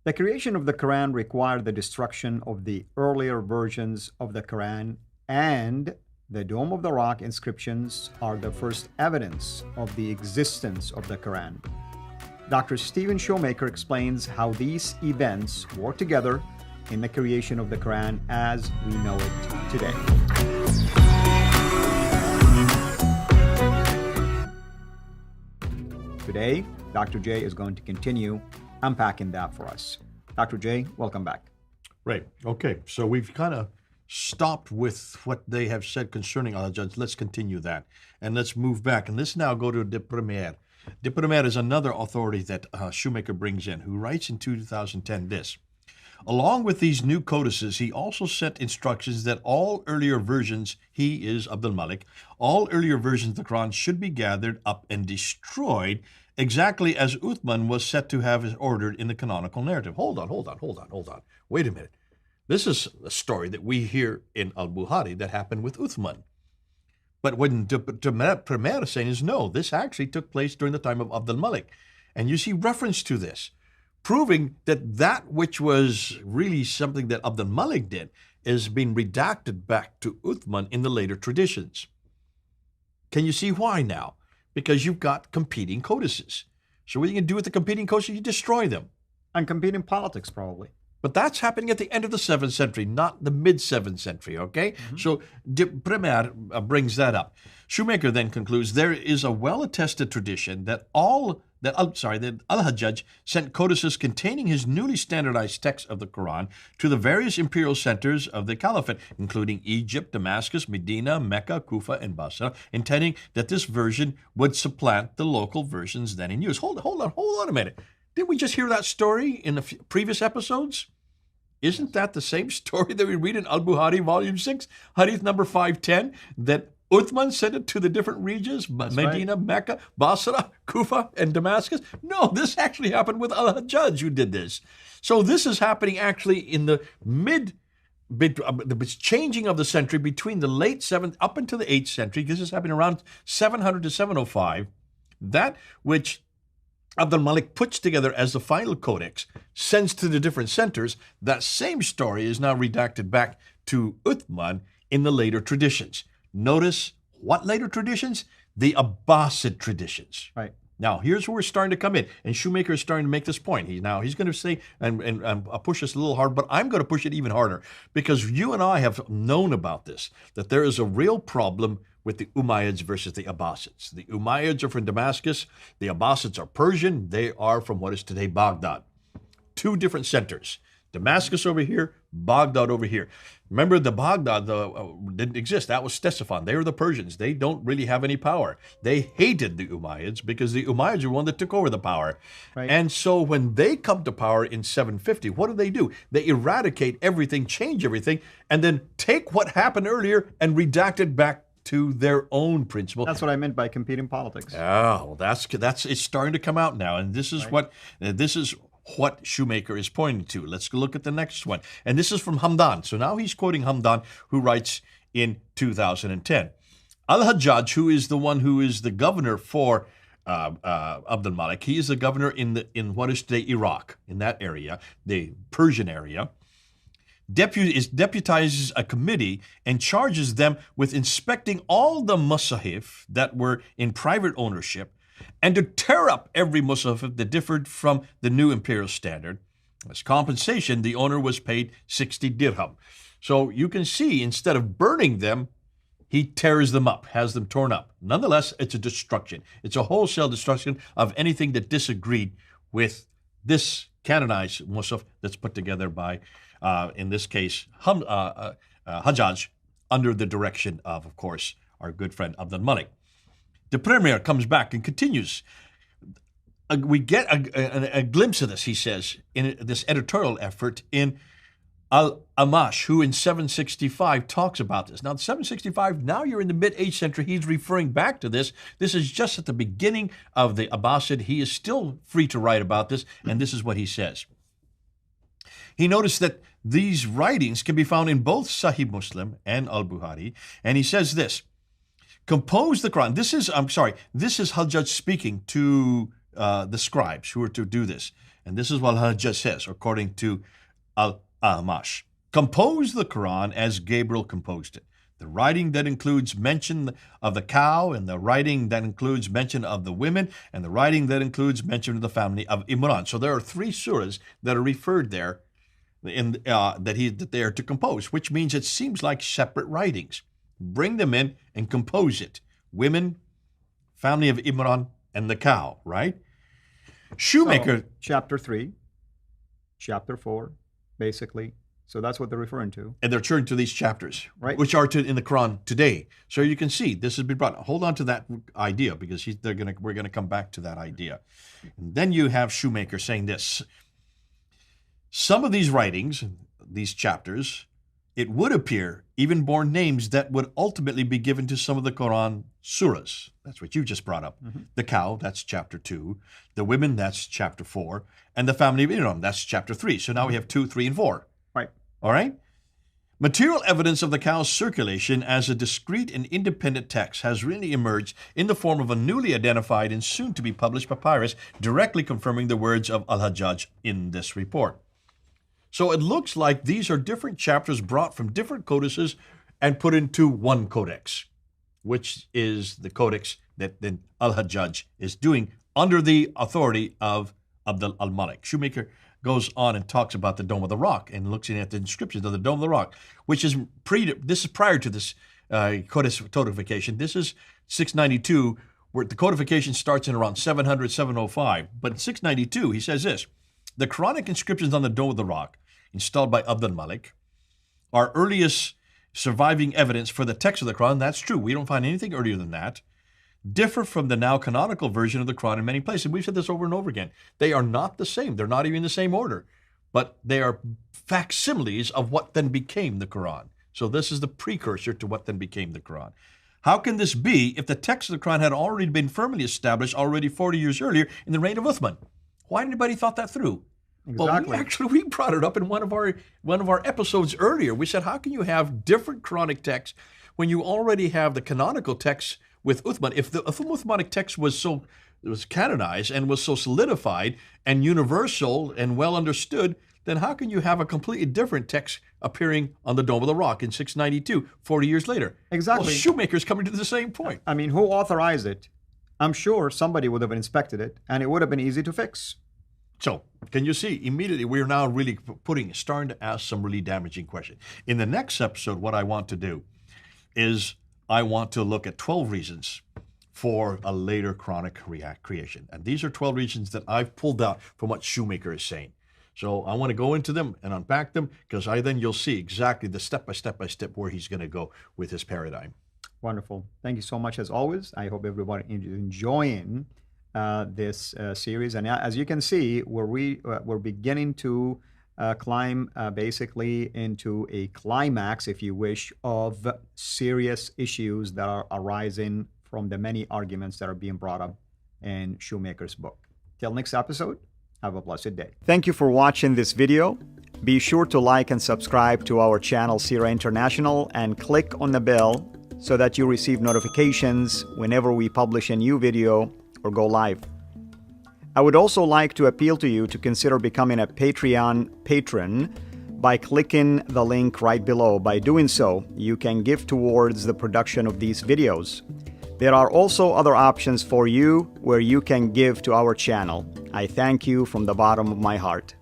The creation of the Quran required the destruction of the earlier versions of the Quran, and the Dome of the Rock inscriptions are the first evidence of the existence of the Quran. Dr. Stephen Shoemaker explains how these events work together in the creation of the Quran as we know it today. Today, Dr. J is going to continue unpacking that for us. Dr. J, welcome back. Right. Okay. So we've kind of stopped with what they have said concerning Al-Hajjaj. Let's continue that. And let's move back. And let's now go to De Premier. De Premier is another authority that Shoemaker brings in, who writes in 2010 this. Along with these new codices, he also sent instructions that all earlier versions, he is Abdul Malik, all earlier versions of the Quran should be gathered up and destroyed, exactly as Uthman was set to have ordered in the canonical narrative. Hold on. Wait a minute. This is a story that we hear in Al-Bukhari that happened with Uthman. But when Premier is saying is, no, this actually took place during the time of Abdul Malik. And you see reference to this, proving that that which was really something that Abdul Malik did is being redacted back to Uthman in the later traditions. Can you see why now? Because you've got competing codices. So what are you going to do with the competing codices? You destroy them. And competing politics, probably. But that's happening at the end of the 7th century, not the mid-7th century, okay? Mm-hmm. So De Premier brings that up. Shoemaker then concludes, there is a well-attested tradition that Al-Hajjaj sent codices containing his newly standardized text of the Quran to the various imperial centers of the Caliphate, including Egypt, Damascus, Medina, Mecca, Kufa, and Basra, intending that this version would supplant the local versions then in use. Hold on a minute. Didn't we just hear that story in the previous episodes? Isn't that the same story that we read in Al-Bukhari, Volume 6, Hadith number 510, that Uthman sent it to the different regions, Medina, right, Mecca, Basra, Kufa, and Damascus? No, this actually happened with Al-Hajjaj who did this. So this is happening actually in the the changing of the century between the late 7th up until the 8th century. This is happening around 700 to 705. That which Abdul Malik puts together as the final codex, sends to the different centers. That same story is now redacted back to Uthman in the later traditions. Notice what later traditions? The Abbasid traditions. Right. Now, here's where we're starting to come in. And Shoemaker is starting to make this point. He's going to say, and I'll push this a little hard, but I'm going to push it even harder. Because you and I have known about this, that there is a real problem with the Umayyads versus the Abbasids. The Umayyads are from Damascus. The Abbasids are Persian. They are from what is today Baghdad. Two different centers. Damascus over here, Baghdad over here. Remember, the Baghdad didn't exist. That was Ctesiphon. They were the Persians. They don't really have any power. They hated the Umayyads because the Umayyads were one that took over the power. Right. And so when they come to power in 750, what do? They eradicate everything, change everything, and then take what happened earlier and redact it back to their own principle. That's what I meant by competing politics. Oh, that's it's starting to come out now, and this is right. What Shoemaker is pointing to. Let's look at the next one, and this is from Hamdan. So now he's quoting Hamdan, who writes in 2010, Al-Hajjaj, who is the one who is the governor for Abdul Malik. He is the governor in what is today Iraq, in that area, the Persian area. Deputizes a committee and charges them with inspecting all the musahif that were in private ownership and to tear up every musahif that differed from the new imperial standard. As compensation, the owner was paid 60 dirham. So you can see, instead of burning them, he tears them up, has them torn up. Nonetheless, it's a destruction. It's a wholesale destruction of anything that disagreed with this canonized musaf that's put together by in this case, Hajjaj, under the direction of course, our good friend Abdul Malik. The Premier comes back and continues. We get a glimpse of this, he says, in this editorial effort in Al-Amash, who in 765 talks about this. Now, 765, now you're in the mid-8th century. He's referring back to this. This is just at the beginning of the Abbasid. He is still free to write about this, and this is what he says. He noticed that these writings can be found in both Sahih Muslim and Al-Bukhari, and he says this, compose the Quran. This is Hajjaj speaking to the scribes who are to do this. And this is what Al-Hajjaj says, according to Al-Amash. Compose the Quran as Gabriel composed it. The writing that includes mention of the cow, and the writing that includes mention of the women, and the writing that includes mention of the family of Imran. So there are 3 surahs that are referred there that they are to compose, which means it seems like separate writings. Bring them in and compose it. Women, family of Imran, and the cow, right? Shoemaker. So, chapter 3, chapter 4, basically. So that's what they're referring to. And they're turned to these chapters, right, which are in the Quran today. So you can see this has been brought. Hold on to that idea, because we're going to come back to that idea. And then you have Shoemaker saying this. Some of these writings, these chapters, it would appear even borne names that would ultimately be given to some of the Quran surahs. That's what you just brought up. Mm-hmm. The cow, that's chapter 2. The women, that's chapter 4. And the family of Imran, that's chapter 3. So now we have 2, 3, and 4. Right. All right? Material evidence of the cow's circulation as a discrete and independent text has really emerged in the form of a newly identified and soon to be published papyrus directly confirming the words of Al-Hajjaj in this report. So it looks like these are different chapters brought from different codices and put into one codex, which is the codex that then Al-Hajjaj is doing under the authority of Abd al-Malik. Shoemaker goes on and talks about the Dome of the Rock and looking at the inscriptions of the Dome of the Rock, which is prior to this codification. This is 692, where the codification starts in around 700, 705. But in 692, he says this: the Quranic inscriptions on the Dome of the Rock, installed by Abd al-Malik, are earliest surviving evidence for the text of the Quran. That's true. We don't find anything earlier than that. Differ from the now canonical version of the Quran in many places. We've said this over and over again. They are not the same. They're not even in the same order. But they are facsimiles of what then became the Quran. So this is the precursor to what then became the Quran. How can this be if the text of the Quran had already been firmly established already 40 years earlier in the reign of Uthman? Why didn't anybody thought that through? Exactly. Well, we brought it up in one of our episodes earlier. We said, how can you have different Quranic texts when you already have the canonical text with Uthman? If the Uthmanic text was canonized and was so solidified and universal and well understood, then how can you have a completely different text appearing on the Dome of the Rock in 692, 40 years later? Exactly. Well, Shoemaker's coming to the same point. I mean, who authorized it? I'm sure somebody would have inspected it, and it would have been easy to fix. So, can you see, immediately we're now really starting to ask some really damaging questions. In the next episode, what I want to do is I want to look at 12 reasons for a later Quranic creation. And these are 12 reasons that I've pulled out from what Shoemaker is saying. So I want to go into them and unpack them, because then you'll see exactly the step by step where he's going to go with his paradigm. Wonderful. Thank you so much as always. I hope everybody is enjoying this series. And as you can see, we're beginning to climb basically into a climax, if you wish, of serious issues that are arising from the many arguments that are being brought up in Shoemaker's book. Till next episode, have a blessed day. Thank you for watching this video. Be sure to like and subscribe to our channel, Sira International, and click on the bell so that you receive notifications whenever we publish a new video or go live. I would also like to appeal to you to consider becoming a Patreon patron by clicking the link right below. By doing so, you can give towards the production of these videos. There are also other options for you where you can give to our channel. I thank you from the bottom of my heart.